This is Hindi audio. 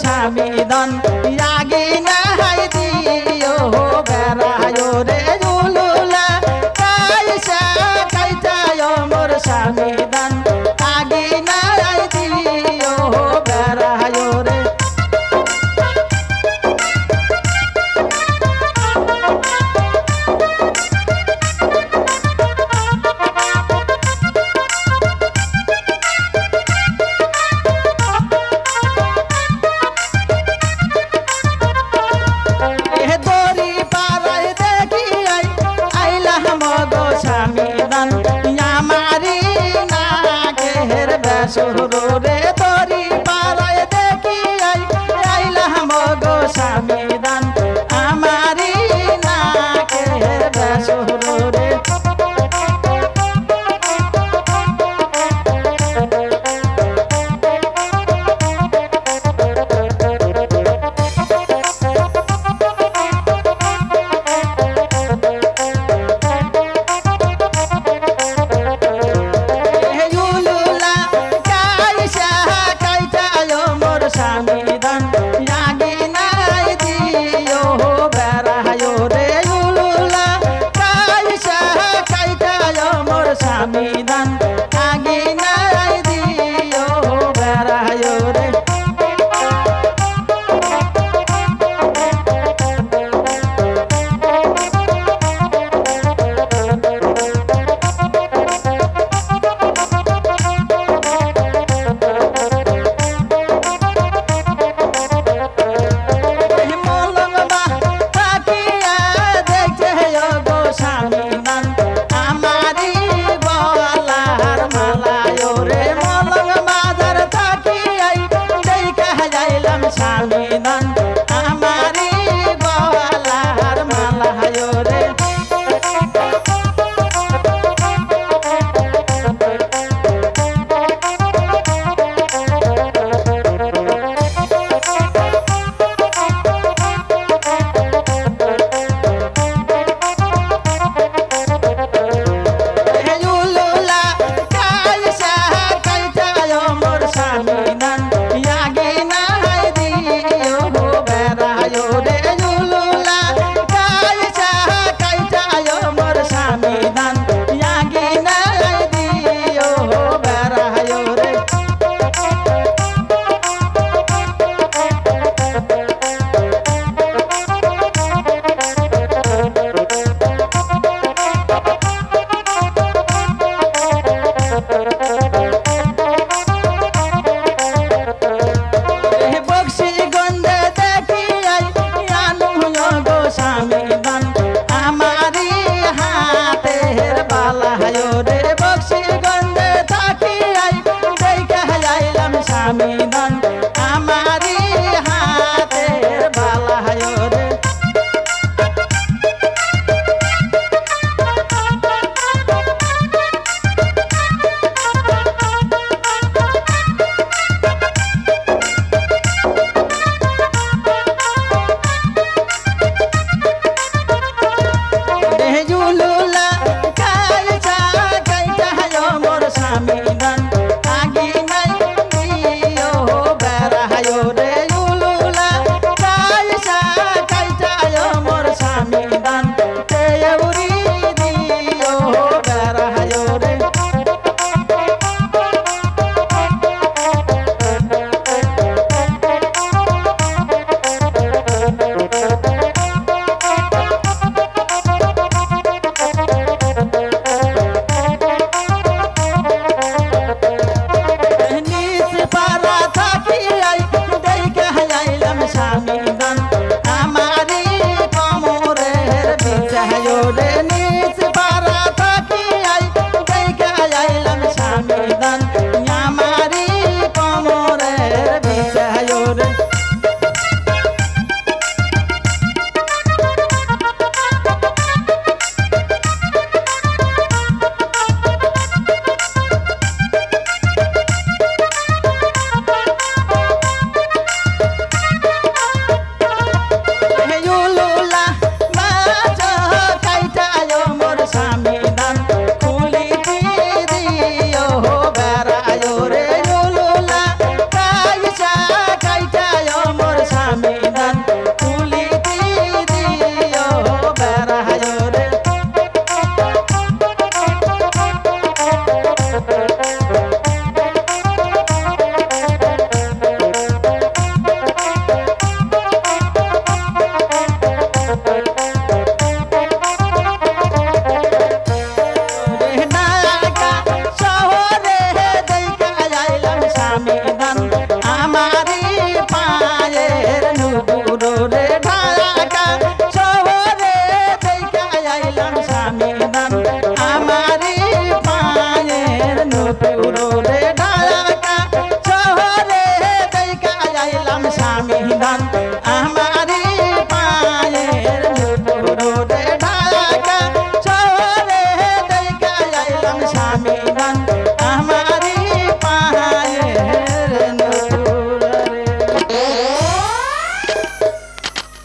सामिदन यागी नहाई दियो बेरायो रे जुलुला कैसा कैटायो मोर सामिदन यागी नहाई दियो बेरायो रे सुरो रे तोरी पाराय देखी आइला हम गो सामिदन हमारी ना के सुरो रे सामिदन आगे नाई दियो बेरायो रे सामिदन हमारी बालार मालायो रे जुलुला कैसा कैटायो मोर सामिदन यागी नहाई दियो बेरायो रे जुलुला कैसा कैटायो मोर सामिदन यागी नहाई दियो बेरायो रे सामिदन हमारी हाथेर बालायो रे बक्सी गंदे थाकी आई देखा आइलम सामिदन